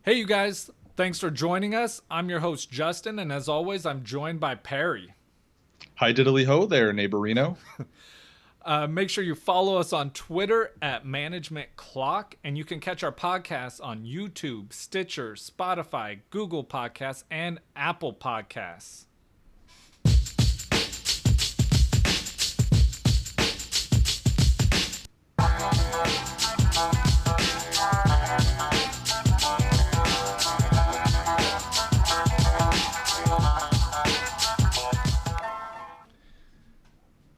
Hey, you guys. Thanks for joining us. I'm your host, Justin, and as always, I'm joined by Perry. Hi diddly ho there, neighborino. Make sure you follow us on Twitter at Management Clock, and you can catch our podcasts on YouTube, Stitcher, Spotify, Google Podcasts, and Apple Podcasts.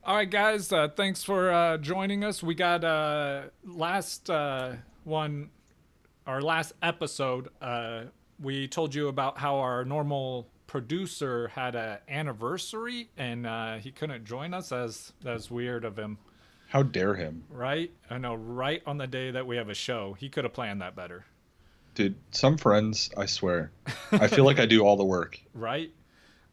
All right, guys. Thanks for joining us. We got last one, our last episode. We told you about how our normal producer had an anniversary and he couldn't join us. That's weird of him, How dare him? right? I know, right on the day that we have a show. He could have planned that better, Dude, some friends, I swear. I feel like I do all the work. right?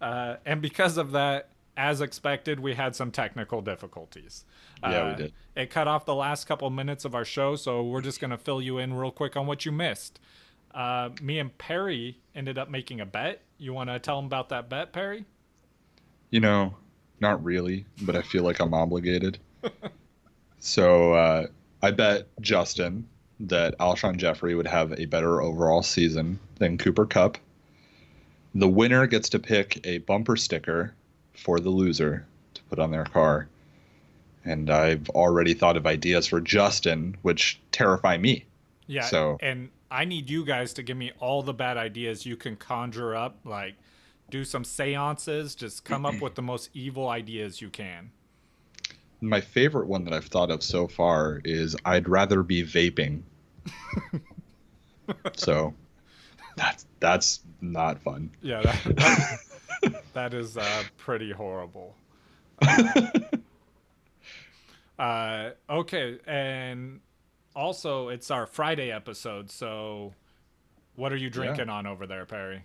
And because of that, as expected, we had some technical difficulties. Yeah, we did. It cut off the last couple minutes of our show, so we're just going to fill you in real quick on what you missed. Me and Perry ended up making a bet. You want to tell them about that bet, Perry? You know, not really, but I feel like I'm obligated. So I bet Justin that Alshon Jeffrey would have a better overall season than Cooper Kupp. The winner gets to pick a bumper sticker for the loser to put on their car. And I've already thought of ideas for Justin, which terrify me. Yeah, So and I need you guys to give me all the bad ideas you can conjure up. Like, do some seances. Just come up with the most evil ideas you can. my favorite one that I've thought of so far is I'd rather be vaping. So that's not fun. Yeah, that is pretty horrible. Okay, and also it's our Friday episode, so what are you Yeah. drinking on over there, Perry?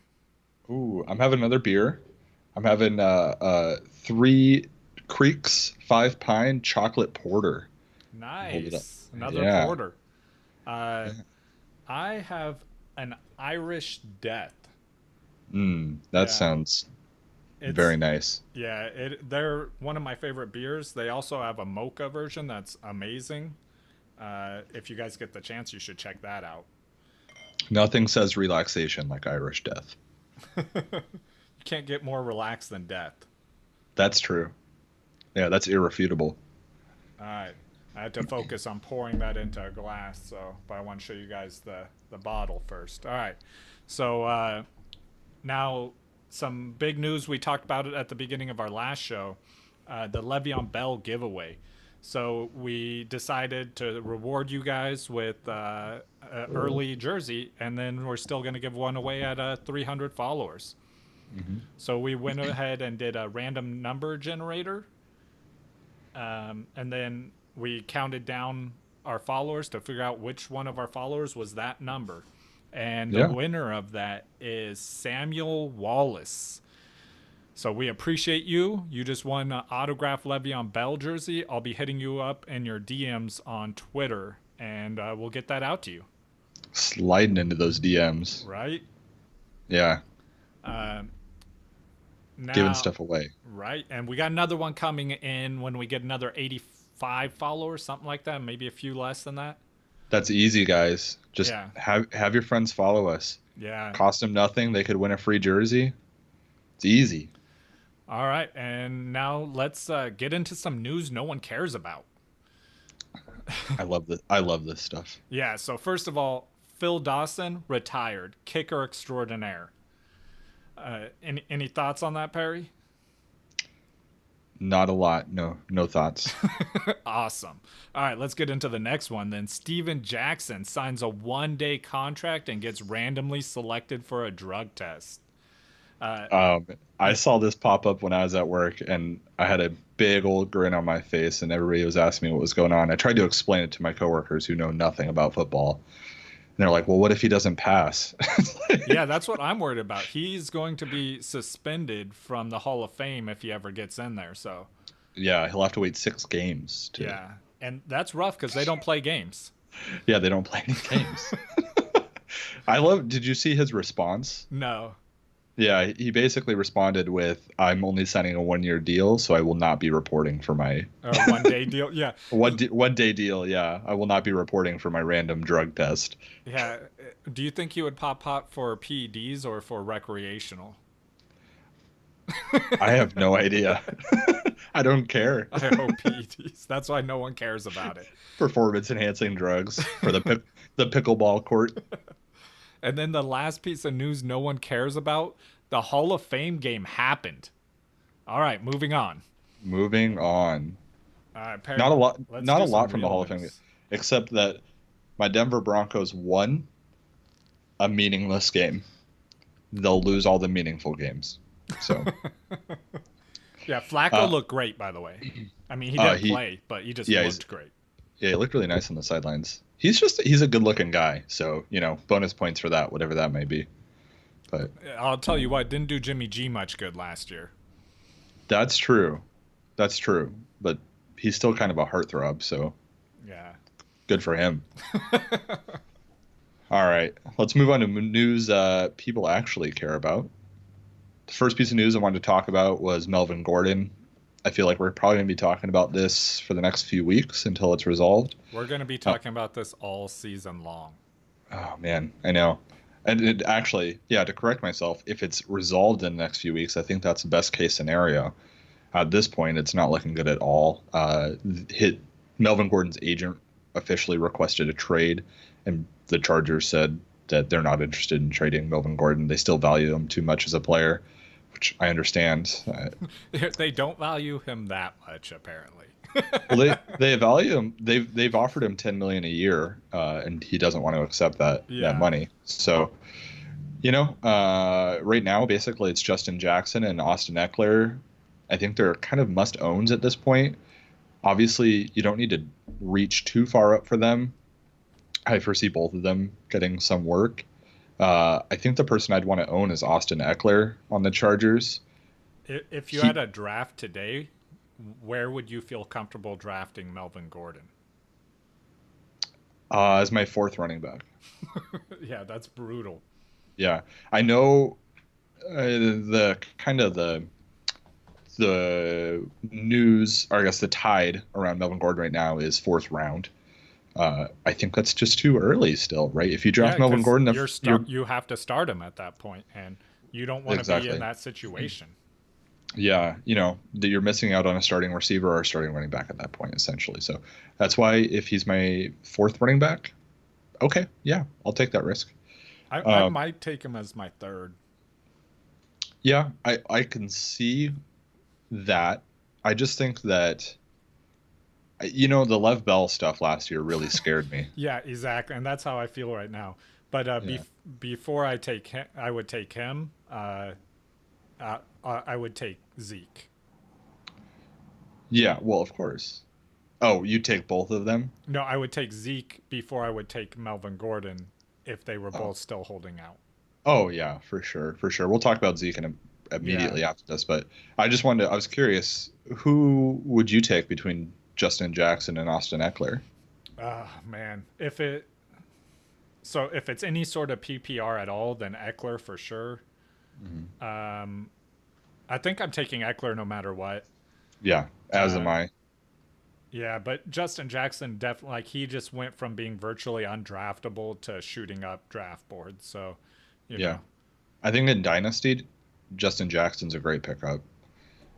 Ooh, I'm having another beer. I'm having Three Creeks 5 Pine Chocolate Porter. Hold it up. Nice. Another Yeah. porter. Uh, I have an Irish Death. That Yeah, sounds it's very nice. they're one of my favorite beers. They also have a mocha version that's amazing. If you guys get the chance, you should check that out. Nothing says relaxation like Irish Death. You can't get more relaxed than death. That's true. Yeah, that's irrefutable. All right. I had to focus on pouring that into a glass, but I want to show you guys the bottle first. All right. So now some big news. We talked about it at the beginning of our last show, the Le'Veon Bell giveaway. So we decided to reward you guys with an early jersey, and then we're still going to give one away at 300 followers. Hmm. So we went ahead and did a random number generator, and then we counted down our followers to figure out which one of our followers was that number. And the Yeah. winner of that is Samuel Wallace. So we appreciate you. You just won an autographed Le'Veon Bell jersey. I'll be hitting you up in your DMs on Twitter, and we'll get that out to you. Sliding into those DMs. Right? Yeah. Um, Giving now, stuff away. right? And we got another one coming in when we get another 85 followers, something like that. Maybe a few less than that. That's easy, guys. Just Yeah. have your friends follow us. Yeah. Cost them nothing. They could win a free jersey. It's easy. All right. And now let's get into some news no one cares about. I love this. I love this stuff. Yeah. So, first of all, Phil Dawson retired, kicker extraordinaire. Any thoughts on that, Perry? Not a lot. No thoughts. Awesome. All right, let's get into the next one then. Steven Jackson signs a 1-day contract and gets randomly selected for a drug test. I saw this pop up when I was at work, and I had a big old grin on my face, and everybody was asking me what was going on. I tried to explain it to my coworkers who know nothing about football. And they're like, well, what if he doesn't pass? Yeah, that's what I'm worried about. He's going to be suspended from the Hall of Fame if he ever gets in there. So, Yeah, he'll have to wait 6 games to. yeah. And that's rough because they don't play games. Yeah, they don't play any games. I love. Did you see his response? No. Yeah, he basically responded with, "I'm only signing a 1 year deal, so I will not be reporting for my 1 day deal. Yeah. 1 day deal." Yeah, I will not be reporting for my random drug test. Yeah. Do you think he would pop pot for PEDs or for recreational? I have no idea. I don't care. I hope PEDs. That's why no one cares about it. Performance enhancing drugs for the pickleball court. And then the last piece of news no one cares about, the Hall of Fame game happened. All right, moving on. Moving on. All right, Perry, Not a lot. let's Not do a some lot from the real Hall of Fame, news. except that my Denver Broncos won a meaningless game. They'll lose all the meaningful games. So, Yeah, Flacco uh, looked great, by the way. I mean, he didn't he play, but he just yeah, he's looked great. yeah, he looked really nice on the sidelines. He's a good looking guy. So, bonus points for that, whatever that may be. But I'll tell you what, didn't do Jimmy G much good last year. that's true. That's true. But he's still kind of a heartthrob. So Yeah. good for him. All right, let's move on to news people actually care about. The first piece of news I wanted to talk about was Melvin Gordon. I feel like we're probably going to be talking about this for the next few weeks until it's resolved. We're going to be Uh, talking about this all season long. oh man, I know. And it actually, yeah, to correct myself, if it's resolved in the next few weeks, I think that's the best case scenario. At this point, it's not looking good at all. Hit Melvin Gordon's agent officially requested a trade, and the Chargers said that they're not interested in trading Melvin Gordon. They still value him too much as a player, which I understand. They don't value him that much, apparently. Well, they value him. They've offered him 10 million a year, and he doesn't want to accept that Yeah. money. So, right now, basically, it's Justin Jackson and Austin Eckler. I think they're kind of must owns at this point. Obviously, you don't need to reach too far up for them. I foresee both of them getting some work. I think the person I'd want to own is Austin Eckler on the Chargers. If you He, had a draft today, where would you feel comfortable drafting Melvin Gordon? as my fourth running back. Yeah, that's brutal. Yeah, I know the kind of the news, or I guess the tide around Melvin Gordon right now is fourth round. I think that's just too early still, right? If you Yeah, draft Melvin because Gordon, you're you have to start him at that point, and you don't want to be in exactly. that situation. Yeah, that you're missing out on a starting receiver or a starting running back at that point, essentially. So that's why if he's my fourth running back, okay, yeah, I'll take that risk. I Um, might take him as my third. yeah, I can see that. I just think that the Lev Bell stuff last year really scared me. Yeah, exactly, and that's how I feel right now. But Yeah. before I take him, I would take him. I would take Zeke. Yeah, well, of course. Oh, you take both of them? No, I would take Zeke before I would take Melvin Gordon if they were Oh. both still holding out. Oh yeah, for sure, for sure. We'll talk about Zeke Yeah. immediately after this, but I was curious, who would you take between Justin Jackson and Austin Eckler? Man, if it's any sort of PPR at all, then Eckler for sure. Mhm. Um, I think I'm taking Eckler no matter what. Yeah, as am Uh, I. yeah, but Justin Jackson definitely he just went from being virtually undraftable to shooting up draft boards. So, you Yeah. know, I think in Dynasty, Justin Jackson's a great pickup.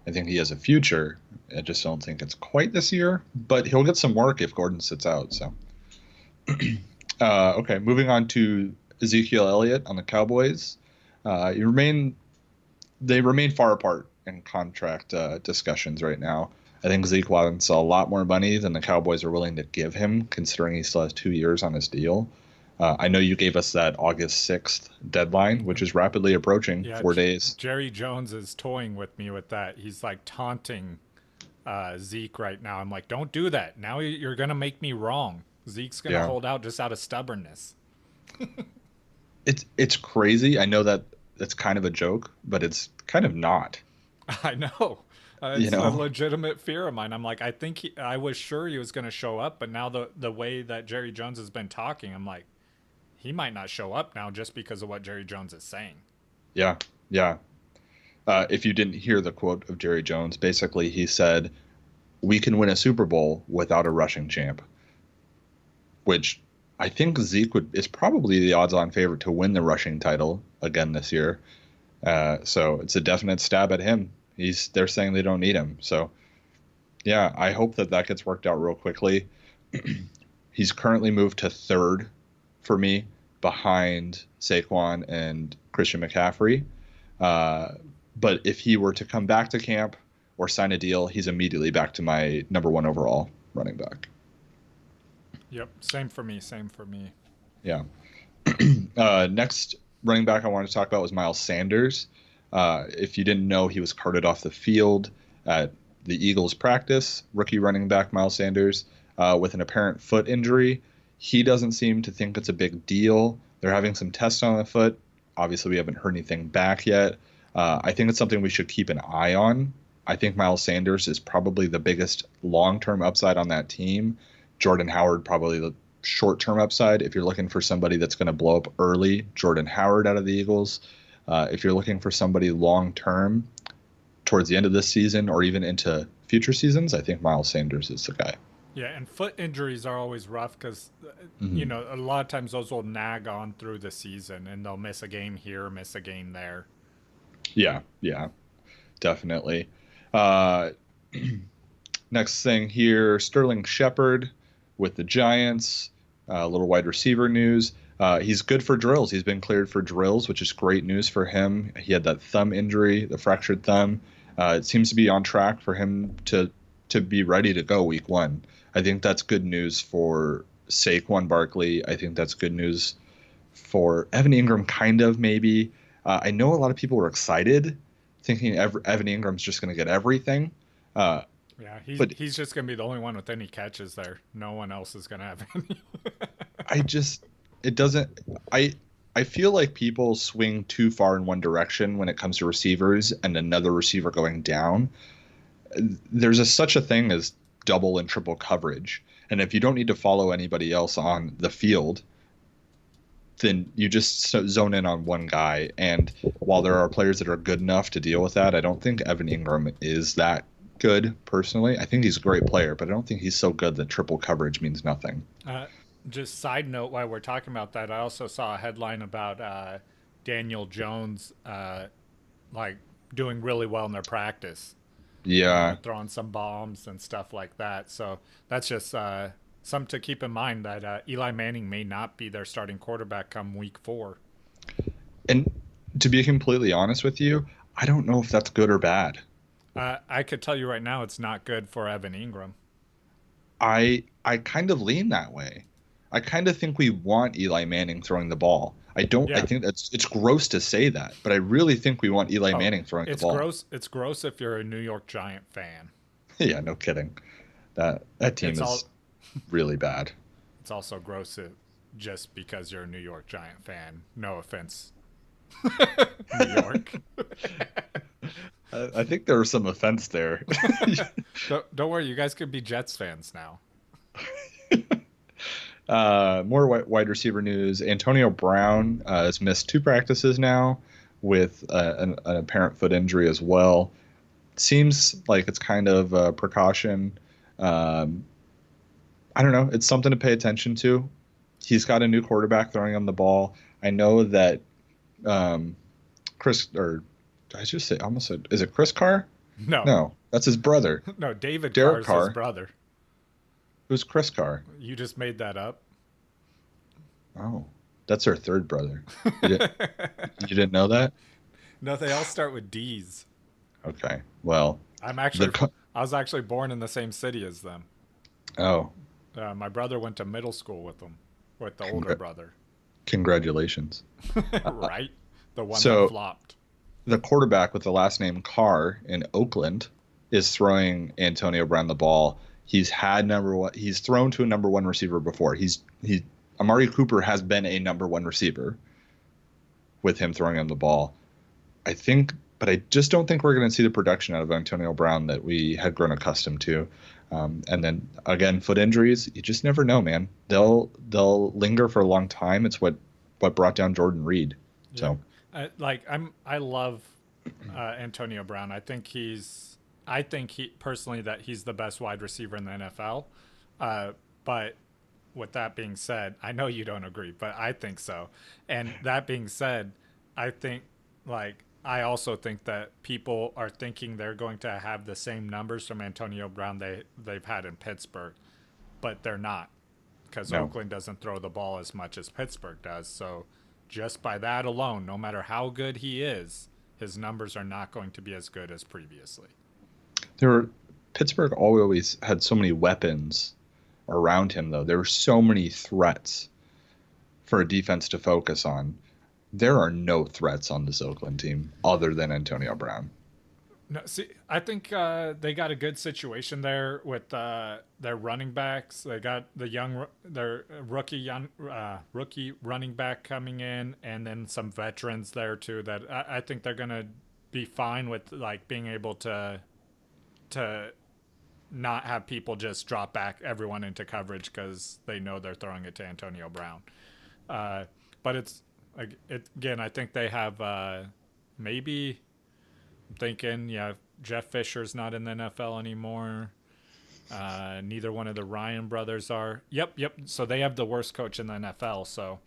I think he has a future. I just don't think it's quite this year, but he'll get some work if Gordon sits out. So, okay, moving on to Ezekiel Elliott on the Cowboys. You remain They remain far apart in contract discussions right now. I think Zeke wants a lot more money than the Cowboys are willing to give him, considering he still has 2 years on his deal. I know you gave us that August 6th deadline, which is rapidly approaching, yeah, 4 days. Jerry Jones is toying with me with that. He's like taunting Zeke right now. I'm like, don't do that. Now you're gonna make me wrong. Zeke's gonna Yeah, hold out just out of stubbornness. it's crazy. I know that it's kind of a joke, but it's kind of not. I know. You It's a know, legitimate fear of mine. I'm like, I was sure he was going to show up, but now the way that Jerry Jones has been talking, I'm like, he might not show up now just because of what Jerry Jones is saying. Yeah, yeah. If you didn't hear the quote of Jerry Jones, basically he said, "We can win a Super Bowl without a rushing champ," which I think Zeke is probably the odds-on favorite to win the rushing title again this year. So it's a definite stab at him. They're saying they don't need him. So yeah, I hope that gets worked out real quickly. He's currently moved to third for me behind Saquon and Christian McCaffrey. But if he were to come back to camp or sign a deal, he's immediately back to my number one overall running back. Yep, same for me. Same for me. Yeah. Next running back I wanted to talk about was Miles Sanders. If you didn't know, he was carted off the field at the Eagles practice. Rookie running back Miles Sanders with an apparent foot injury. He doesn't seem to think it's a big deal. They're having some tests on the foot. Obviously, we haven't heard anything back yet. I think it's something we should keep an eye on. I think Miles Sanders is probably the biggest long-term upside on that team. Jordan Howard probably the short-term upside. If you're looking for somebody that's going to blow up early, Jordan Howard out of the Eagles. If you're looking for somebody long-term towards the end of this season or even into future seasons, I think Miles Sanders is the guy. Yeah, and foot injuries are always rough because, Mm-hmm. a lot of times those will nag on through the season and they'll miss a game here, miss a game there. Yeah, definitely. Uh, Next thing here, Sterling Shepard with the Giants. A little wide receiver news. He's good for drills. He's been cleared for drills, which is great news for him. He had that thumb injury, the fractured thumb. It seems to be on track for him to be ready to go week one. I think that's good news for Saquon Barkley. I think that's good news for Evan Ingram, kind of, maybe. I know a lot of people were excited, thinking Evan Ingram's just going to get everything. Yeah, he's just going to be the only one with any catches there. No one else is going to have any. I feel like people swing too far in one direction when it comes to receivers and another receiver going down. There's such a thing as double and triple coverage. And if you don't need to follow anybody else on the field, then you just zone in on one guy. And while there are players that are good enough to deal with that, I don't think Evan Ingram is that good personally. I think he's a great player, but I don't think he's so good that triple coverage means nothing. Just side note, while we're talking about that, I also saw a headline about Daniel Jones doing really well in their practice. Yeah. Throwing some bombs and stuff like that. So that's just something to keep in mind that Eli Manning may not be their starting quarterback come week 4. And to be completely honest with you, I don't know if that's good or bad. I could tell you right now it's not good for Evan Ingram. I kind of lean that way. I kind of think we want Eli Manning throwing the ball. I think it's gross to say that, but I really think we want Eli Manning throwing the ball. It's gross if you're a New York Giant fan. Yeah, no kidding. That team is really bad. It's also gross just because you're a New York Giant fan. No offense, New York. I think there was some offense there. Don't worry, you guys could be Jets fans now. More wide receiver news. Antonio Brown has missed 2 practices now with an apparent foot injury as well. Seems like it's kind of a precaution. I don't know. It's something to pay attention to. He's got a new quarterback throwing him the ball. I know that Chris, or did I just say, almost said, is it Chris Carr? No, that's his brother. No, David Derek Carr's his brother. Who's Chris Carr? You just made that up. Oh, that's her third brother. You didn't know that? No, they all start with D's. Okay, well, I was actually born in the same city as them. Oh, my brother went to middle school with them, with the older brother. Congratulations. Right, the one that flopped. The quarterback with the last name Carr in Oakland is throwing Antonio Brown the ball. He's thrown to a number 1 receiver before. Amari Cooper has been a number 1 receiver with him throwing him the ball. But I just don't think we're going to see the production out of Antonio Brown that we had grown accustomed to. And then again, foot injuries, you just never know, man. They'll linger for a long time. It's what what brought down Jordan Reed. Yeah. So I love Antonio Brown. I think he personally that he's the best wide receiver in the NFL. But with that being said, I know you don't agree, but I think so. And that being said, I think I also think that people are thinking they're going to have the same numbers from Antonio Brown they've had in Pittsburgh, but they're not, because no, Oakland doesn't throw the ball as much as Pittsburgh does. So just by that alone, no matter how good he is, his numbers are not going to be as good as previously. Pittsburgh always had so many weapons around him, though. There were so many threats for a defense to focus on. There are no threats on this Oakland team other than Antonio Brown. No, see, I think they got a good situation there with their running backs. They got their rookie running back coming in, and then some veterans there too. That I think they're gonna be fine with being able to not have people just drop back everyone into coverage because they know they're throwing it to Antonio Brown. But again, I think they have maybe. I'm thinking, yeah, Jeff Fisher's not in the NFL anymore. Neither one of the Ryan brothers are. Yep. So they have the worst coach in the NFL. So,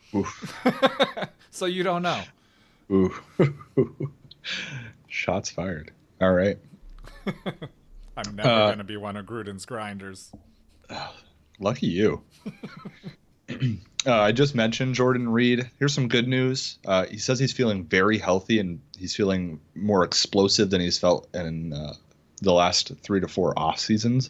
so you don't know. Ooh, shots fired. All right. I'm never going to be one of Gruden's grinders. Lucky you. I just mentioned Jordan Reed. Here's some good news. He says he's feeling very healthy and he's feeling more explosive than he's felt in the last 3 to 4 off seasons.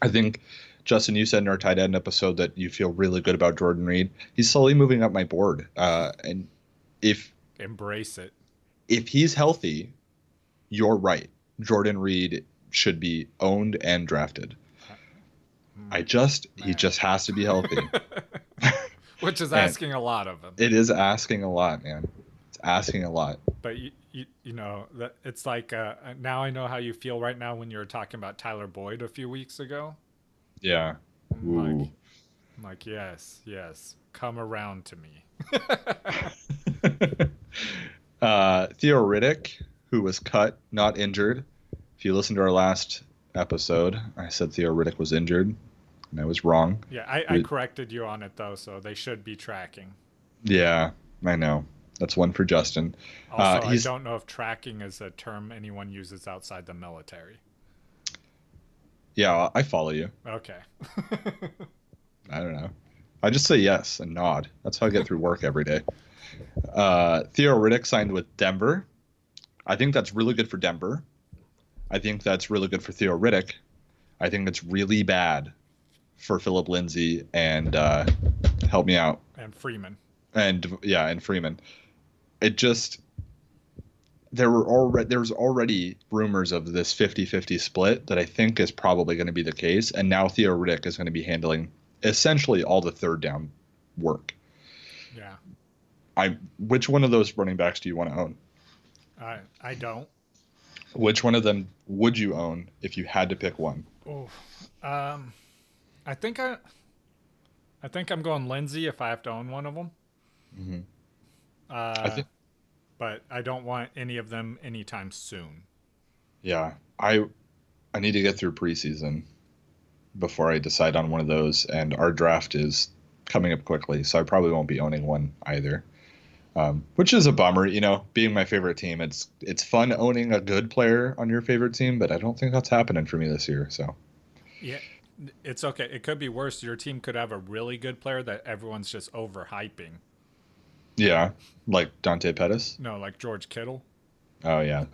I think, Justin, you said in our tight end episode that you feel really good about Jordan Reed. He's slowly moving up my board. And embrace it. If he's healthy, you're right. Jordan Reed should be owned and drafted. He just has to be healthy. Which is asking a lot of him. It is asking a lot, man. It's asking a lot. But you know that it's like now I know how you feel right now when you were talking about Tyler Boyd a few weeks ago. Yeah. I'm like yes, come around to me. Theo Riddick, who was cut, not injured. If you listen to our last episode, I said Theo Riddick was injured, and I was wrong. Yeah, I corrected you on it, though, so they should be tracking. Yeah, I know. That's one for Justin. Also, I don't know if tracking is a term anyone uses outside the military. Yeah, I follow you. Okay. I don't know. I just say yes and nod. That's how I get through work every day. Theo Riddick signed with Denver. I think that's really good for Denver. I think that's really good for Theo Riddick. I think it's really bad for Philip Lindsay and help me out. And Freeman. And Freeman. It just there was already rumors of this 50-50 split that I think is probably going to be the case, and now Theo Riddick is going to be handling essentially all the third down work. Yeah. Which one of those running backs do you want to own? I don't. Which one of them would you own if you had to pick one? Oh, I think I'm going Lindsay if I have to own one of them. Mm-hmm. But I don't want any of them anytime soon. Yeah, I need to get through preseason before I decide on one of those, and our draft is coming up quickly, so I probably won't be owning one either. Which is a bummer, being my favorite team. It's fun owning a good player on your favorite team, but I don't think that's happening for me this year. So yeah, it's okay. It could be worse. Your team could have a really good player that everyone's just overhyping. Yeah, like Dante Pettis. No, like George Kittle. Oh yeah.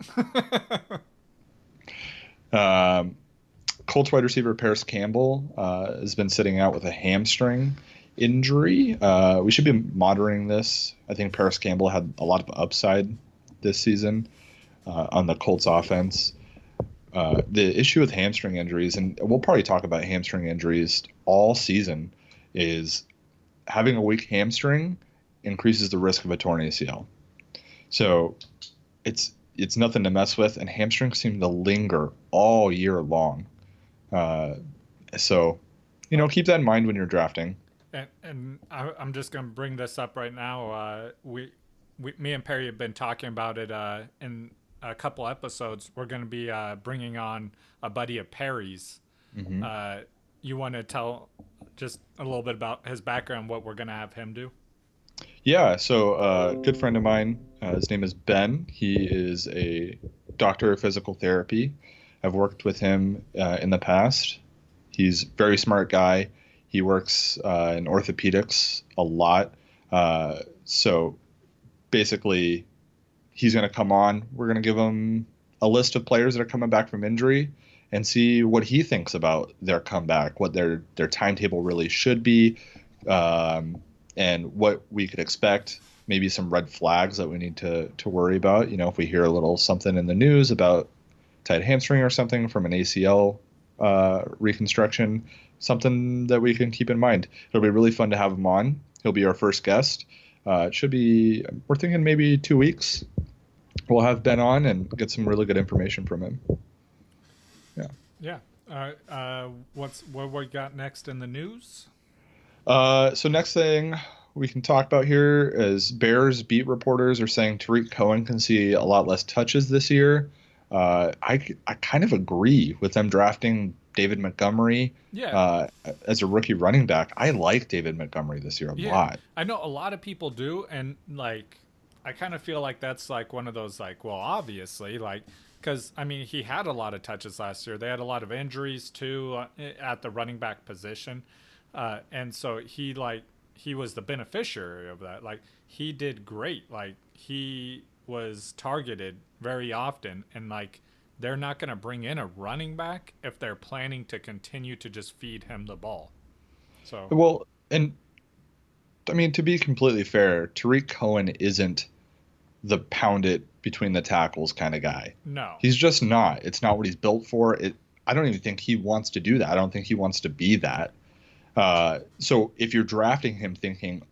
Colts wide receiver Paris Campbell has been sitting out with a hamstring injury. We should be monitoring this. I think Paris Campbell had a lot of upside this season on the Colts offense. The issue with hamstring injuries, and we'll probably talk about hamstring injuries all season, is having a weak hamstring increases the risk of a torn ACL. So it's nothing to mess with, and hamstrings seem to linger all year long. So keep that in mind when you're drafting. I'm just gonna bring this up right now. Me and Perry have been talking about it in a couple episodes. We're gonna be bringing on a buddy of Perry's. Hmm. Uh, you want to tell just a little bit about his background, what we're gonna have him do? Yeah, so good friend of mine, his name is Ben. He is a doctor of physical therapy. I've worked with him in the past. He's a very smart guy. He works in orthopedics a lot. So basically, he's going to come on. We're going to give him a list of players that are coming back from injury and see what he thinks about their comeback, what their timetable really should be, um, and what we could expect. Maybe some red flags that we need to worry about. You know, if we hear a little something in the news about tight hamstring or something from an ACL reconstruction, something that we can keep in mind. It'll be really fun to have him on. He'll be our first guest. It should be, we're thinking maybe 2 weeks. We'll have Ben on and get some really good information from him. Yeah. Yeah. What we got next in the news? So next thing we can talk about here is Bears beat reporters are saying Tariq Cohen can see a lot less touches this year. I kind of agree with them drafting David Montgomery Yeah. uh, as a rookie running back. I like David Montgomery this year a Yeah, lot. I know a lot of people do, and like, I kind of feel like that's like one of those like, well, obviously, like, because I mean, he had a lot of touches last year. They had a lot of injuries too at the running back position, and so he was the beneficiary of that. Like, he did great. Like, he was targeted very often, and like, they're not going to bring in a running back if they're planning to continue to just feed him the ball. So Well, and I mean, to be completely fair, Tariq Cohen isn't the pound it between the tackles kind of guy. no. He's just not. It's not what he's built for. I don't even think he wants to do that. I don't think he wants to be that. So if you're drafting him thinking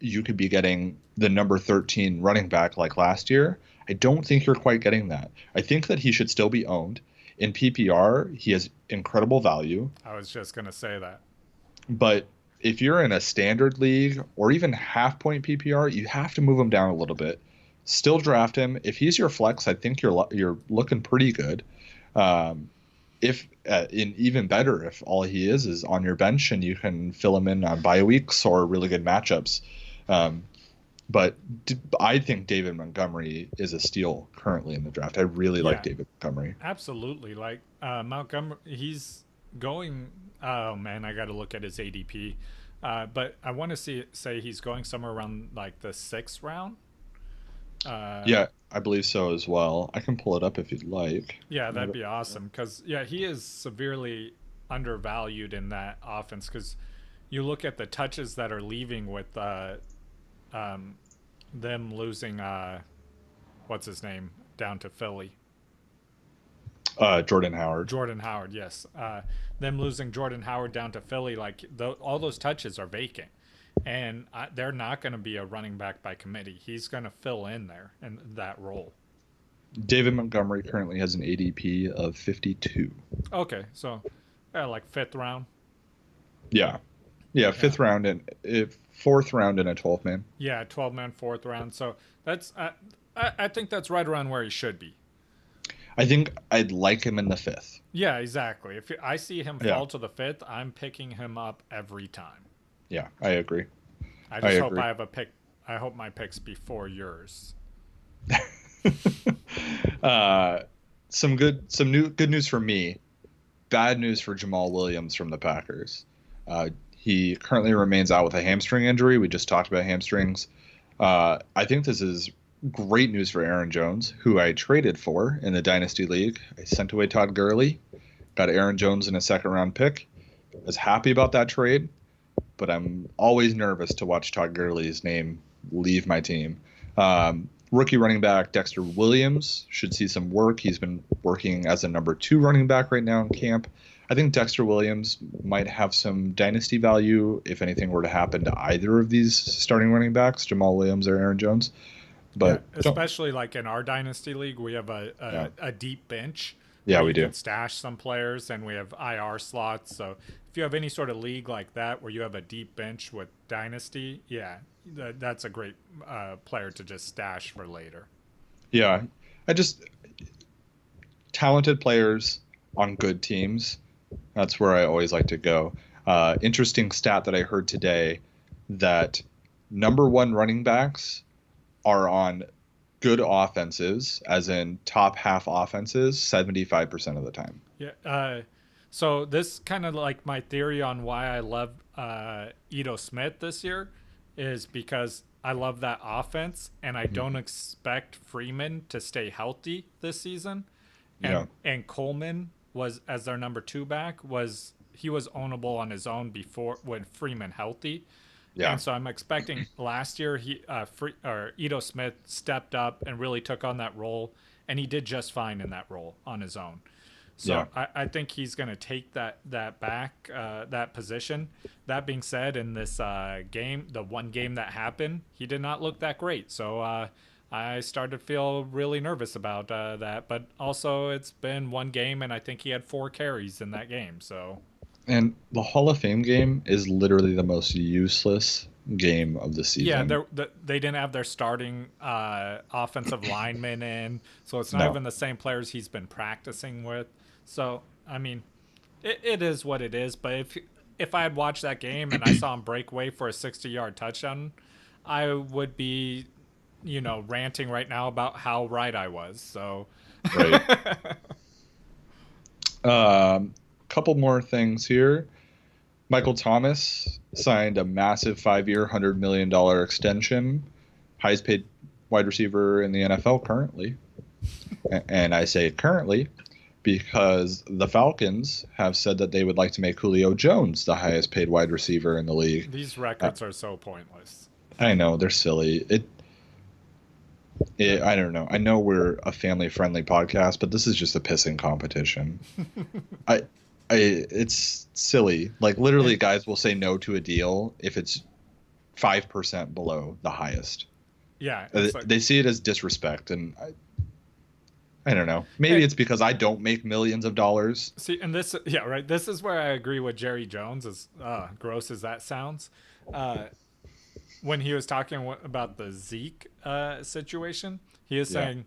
you could be getting the number 13 running back like last year, I don't think you're quite getting that. I think that he should still be owned. In PPR, he has incredible value. I was just gonna say that. But if you're in a standard league or even half point PPR, you have to move him down a little bit. Still draft him. If he's your flex, I think you're looking pretty good. Um, if in even better if all he is on your bench and you can fill him in on bye weeks or really good matchups. Um, but I think David Montgomery is a steal currently in the draft. I really like Yeah, David Montgomery. absolutely. Like Montgomery, he's going. Oh man, I got to look at his ADP. But I want to say he's going somewhere around like the sixth round. Uh, Yeah, I believe so as well. I can pull it up if you'd like. yeah, that'd be awesome. Because yeah, he is severely undervalued in that offense. Because you look at the touches that are leaving with um, them losing what's his name down to Philly. Jordan Howard. Jordan Howard, yes. Them losing Jordan Howard down to Philly, like all those touches are vacant, and they're not going to be a running back by committee. He's going to fill in there in that role. David Montgomery currently has an ADP of 52. Okay, so like fifth round. Yeah. Yeah, Yeah, fifth round and fourth round in a 12 man. yeah, 12-man fourth round. So that's I think that's right around where he should be. I think I'd like him in the fifth. Yeah, exactly. If I see him Yeah. fall to the fifth, I'm picking him up every time. Yeah, I agree. I I just hope agree. I have a pick. I hope my pick's before yours. uh, good news for me. Bad news for Jamal Williams from the Packers. He currently remains out with a hamstring injury. We just talked about hamstrings. I think this is great news for Aaron Jones, who I traded for in the Dynasty League. I sent away Todd Gurley, got Aaron Jones in a second round pick. Was happy about that trade, but I'm always nervous to watch Todd Gurley's name leave my team. Rookie running back Dexter Williams should see some work. He's been working as a number 2 running back right now in camp. I think Dexter Williams might have some dynasty value if anything were to happen to either of these starting running backs, Jamal Williams or Aaron Jones. Yeah, But especially like in our dynasty league, we have yeah, a deep bench. Yeah, where we you do. could stash some players, and we have IR slots. So if you have any sort of league like that where you have a deep bench with Dynasty, yeah, that's a great player to just stash for later. Yeah, I just talented players on good teams. That's where I always like to go. Interesting stat that I heard today that number one running backs are on good offenses, as in top half offenses, 75% of the time. Yeah. So this kind of like my theory on why I love Ito Smith this year is because I love that offense, and I don't Mhm. expect Freeman to stay healthy this season. Yeah, And Coleman was as their number two back was he was ownable on his own before when Freeman healthy. yeah, And so I'm expecting last year Ito Smith stepped up and really took on that role, and he did just fine in that role on his own. yeah. So I think he's going to take that position. That being said, in this game, the one game that happened, he did not look that great. So I started to feel really nervous about that. But also, it's been one game, and I think he had 4 carries in that game. So And the Hall of Fame game is literally the most useless game of the yeah, season. they didn't have their starting offensive linemen in, so it's not No, even the same players he's been practicing with. So I mean, it is what it is. But if I had watched that game and I saw him break away for a 60-yard touchdown, I would be, ranting right now about how right I was. So right. Couple more things here. Michael Thomas signed a massive 5-year, $100 million extension, highest paid wide receiver in the NFL currently. And I say currently because the Falcons have said that they would like to make Julio Jones the highest paid wide receiver in the league. these Uh, records are so pointless. I know they're silly. I don't know. I know we're a family-friendly podcast, but this is just a pissing competition. I, it's silly. Like literally, And guys will say no to a deal if it's 5% below the highest. yeah, it's like They see it as disrespect, and I don't know. Maybe and it's because I don't make millions of dollars. see, and this, yeah, right. This is where I agree with Jerry Jones. As gross as that sounds, uh, when he was talking about the Zeke situation, he is Yeah, saying,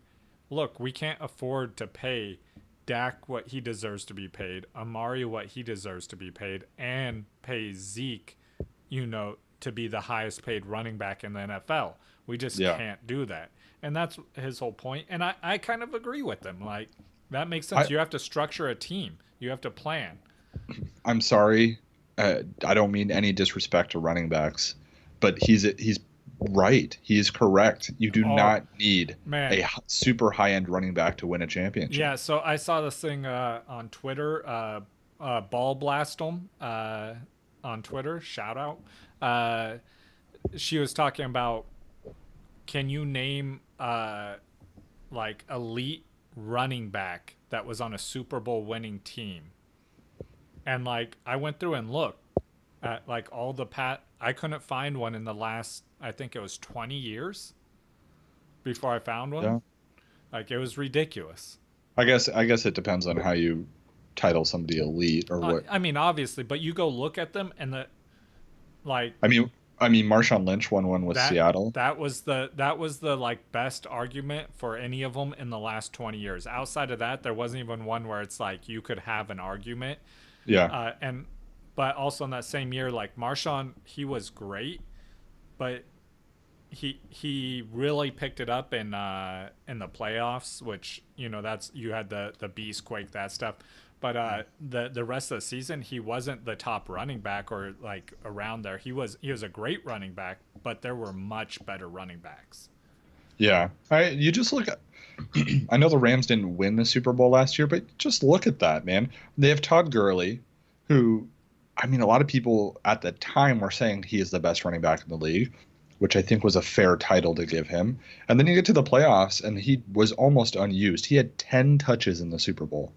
"Look, we can't afford to pay Dak what he deserves to be paid, Amari what he deserves to be paid, and pay Zeke, to be the highest paid running back in the NFL. We just yeah. can't do that." And that's his whole point. And I kind of agree with him. Like, that makes sense. I You have to structure a team, you have to plan. I'm sorry. I don't mean any disrespect to running backs, but he's right. He's correct. You do Oh, not need man. a super high end running back to win a championship. Yeah, so I saw this thing on Twitter, Ball Blastom on Twitter, shout out. Uh, she was talking about, can you name like elite running back that was on a Super Bowl winning team? And like I went through and looked at like all the I couldn't find one in the last, I think it was 20 years before I found one. Yeah. Like it was ridiculous. I guess it depends on how you title somebody elite or what. I mean, obviously, but you go look at them, and like I mean, Marshawn Lynch won one with that Seattle. that was the like best argument for any of them in the last 20 years. Outside of that, there wasn't even one where it's like you could have an argument. Yeah. And but also in that same year, like Marshawn, he was great, but he really picked it up in the playoffs, which that's you had the beast quake that stuff. But the rest of the season, he wasn't the top running back or like around there. He was a great running back, but there were much better running backs. Yeah. You just look at I know the Rams didn't win the Super Bowl last year, but just look at that, man. They have Todd Gurley, who I mean a lot of people at the time were saying he is the best running back in the league, which I think was a fair title to give him. And then you get to the playoffs and he was almost unused. He had 10 touches in the Super Bowl.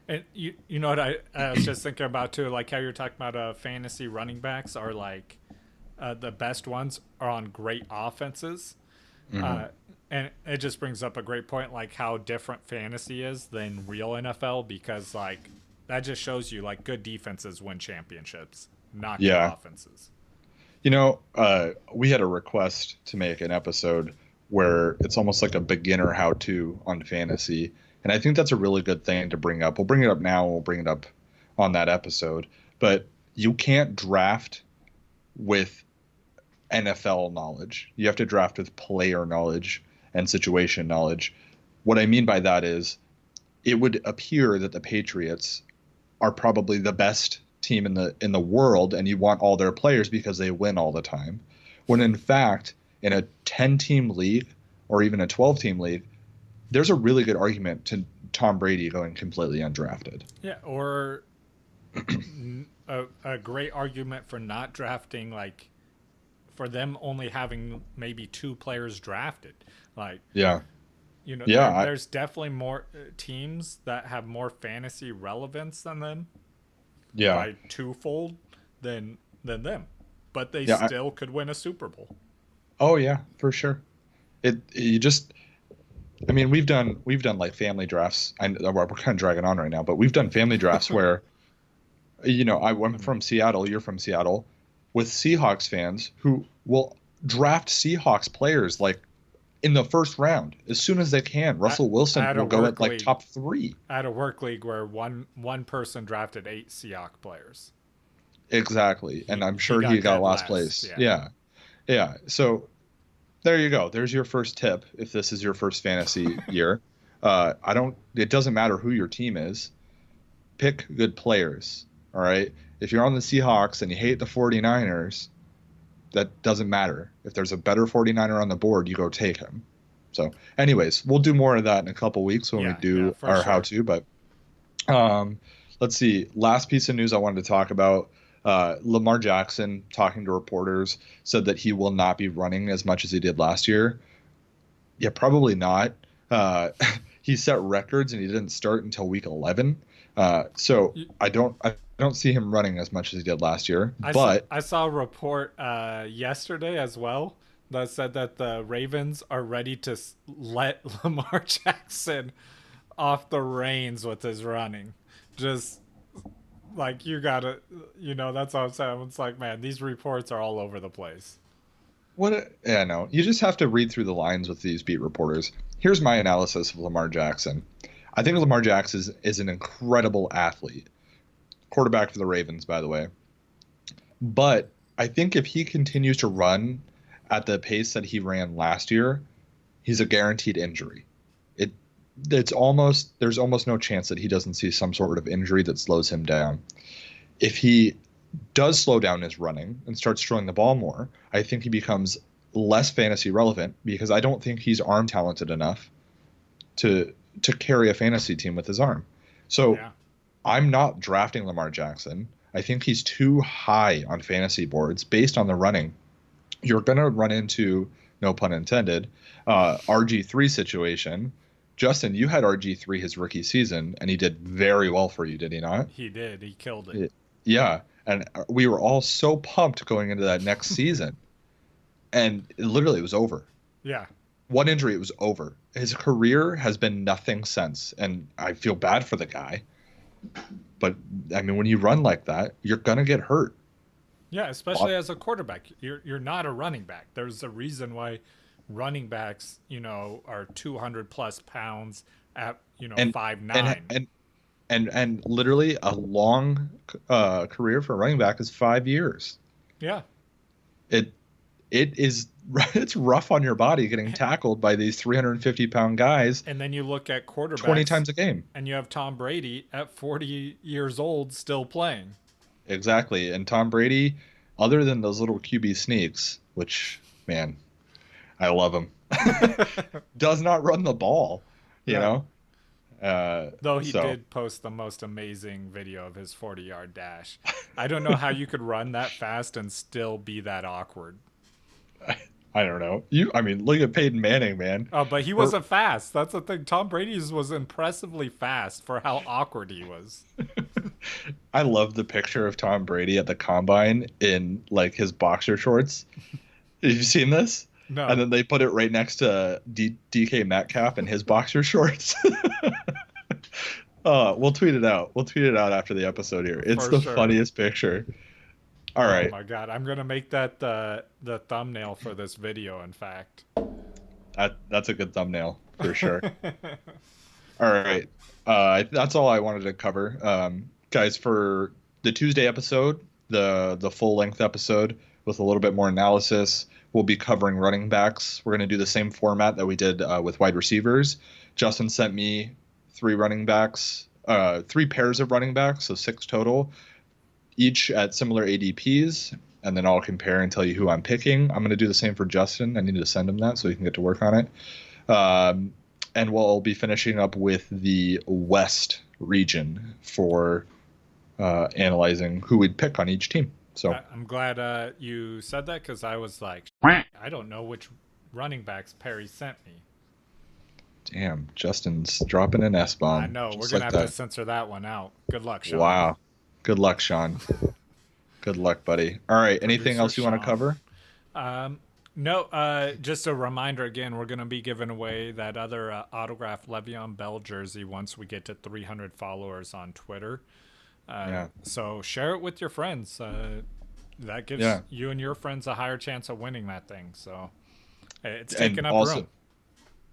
And you know what I was just thinking about too, like how you're talking about fantasy running backs are like the best ones are on great offenses. Hmm. Uh, And it just brings up a great point, like how different fantasy is than real NFL, because like that just shows you like good defenses win championships, not good Yeah. offenses. We had a request to make an episode where it's almost like a beginner how-to on fantasy, and I think that's a really good thing to bring up. We'll bring it up now, and we'll bring it up on that episode. But you can't draft with NFL knowledge. You have to draft with player knowledge and situation knowledge. What I mean by that is it would appear that the Patriots are probably the best team in the world, and you want all their players because they win all the time. When in fact, in a 10-team league or even a 12-team league, there's a really good argument to Tom Brady going completely undrafted. Yeah, or a great argument for not drafting, like for them only having maybe two players drafted. Like, Yeah. there's definitely more teams that have more fantasy relevance than them Yeah. by twofold than them, but they Yeah. still could win a Super Bowl. Oh yeah, for sure. You just, I mean, we've done like family drafts. We're kind of dragging on right now, but we've done family drafts where, I'm from Seattle, you're from Seattle, with Seahawks fans who will draft Seahawks players like in the first round as soon as they can. Russell Wilson will go at like top 3. I had a work league where one person drafted 8 Seahawks players. Exactly, and I'm sure he got last place. Yeah. Yeah. So there you go. There's your first tip. If this is your first fantasy year, it doesn't matter who your team is. Pick good players. All right. If you're on the Seahawks and you hate the 49ers, that doesn't matter. If there's a better 49er on the board, you go take him. So anyways, we'll do more of that in a couple weeks when we do our how-to, but let's see. Last piece of news I wanted to talk about, Lamar Jackson, talking to reporters, said that he will not be running as much as he did last year. Yeah, probably not. He set records and he didn't start until week 11. So I don't see him running as much as he did last year. I saw a report yesterday as well that said that the Ravens are ready to let Lamar Jackson off the reins with his running. Just like you gotta, that's what I'm saying. It's like, man, these reports are all over the place. Yeah, no. You just have to read through the lines with these beat reporters. Here's my analysis of Lamar Jackson. I think Lamar Jackson is an incredible athlete. Quarterback for the Ravens, by the way. But I think if he continues to run at the pace that he ran last year, he's a guaranteed injury. There's almost no chance that he doesn't see some sort of injury that slows him down. If he does slow down his running and starts throwing the ball more, I think he becomes less fantasy relevant because I don't think he's arm talented enough to carry a fantasy team with his arm. So I'm not drafting Lamar Jackson. I think he's too high on fantasy boards based on the running. You're going to run into, no pun intended, RG3 situation. Justin, you had RG3 his rookie season, and he did very well for you, did he not? He did. He killed it. Yeah, and we were all so pumped going into that next season. And literally, it was over. Yeah. One injury, it was over. His career has been nothing since, and I feel bad for the guy. But, I mean, when you run like that, you're going to get hurt. Yeah, especially as a quarterback. You're not a running back. There's a reason why running backs, are 200 plus pounds at, 5'9". And literally a long career for a running back is 5 years. Yeah. It's rough on your body getting tackled by these 350-pound guys. And then you look at quarterbacks 20 times a game. And you have Tom Brady at 40 years old still playing. Exactly. And Tom Brady, other than those little QB sneaks, which, man, I love him, does not run the ball, you know? Though he did post the most amazing video of his 40-yard dash. I don't know how you could run that fast and still be that awkward. I don't know. Look at Peyton Manning, man. Oh, but he wasn't fast. That's the thing. Tom Brady's was impressively fast for how awkward he was. I love the picture of Tom Brady at the combine in like his boxer shorts. Have you seen this? No, And then they put it right next to DK Metcalf and his boxer shorts. We'll tweet it out. We'll tweet it out after the episode here. It's for the sure. funniest picture. All Oh right. my god, I'm gonna make that the thumbnail for this video. In fact. That's a good thumbnail for sure. All right. That's all I wanted to cover. Guys, for the Tuesday episode, the full length episode with a little bit more analysis, we'll be covering running backs. We're going to do the same format that we did with wide receivers. Justin sent me three running backs, three pairs of running backs, so 6 total, each at similar ADPs. And then I'll compare and tell you who I'm picking. I'm going to do the same for Justin. I need to send him that so he can get to work on it. And we'll be finishing up with the West region for analyzing who we'd pick on each team. So I'm glad you said that because I was like, I don't know which running backs Perry sent me. damn, Justin's dropping an S-bomb. I know. We're just going like to have that. to censor that one out. Good luck, Sean. Wow. Good luck, Sean. Good luck, buddy. All right. Anything Producer else you want to Sean. cover? No, just a reminder again, we're going to be giving away that other autographed Le'Veon Bell jersey once we get to 300 followers on Twitter. Yeah. So share it with your friends. That gives you and your friends a higher chance of winning that thing. So it's taking And up also, room.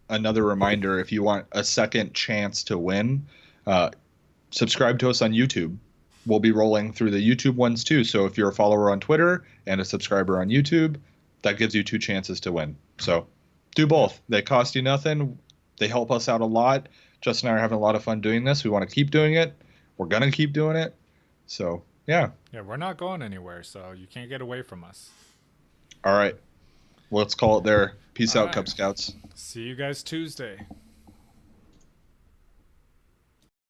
another reminder, if you want a second chance to win, subscribe to us on YouTube. We'll be rolling through the YouTube ones too. So if you're a follower on Twitter and a subscriber on YouTube, that gives you 2 chances to win. So do both. They cost you nothing. They help us out a lot. Justin and I are having a lot of fun doing this. We want to keep doing it. We're going to keep doing it. So, yeah. Yeah, we're not going anywhere, so you can't get away from us. All right. Well, let's call it there. Peace All out, right. Cub Scouts. See you guys Tuesday.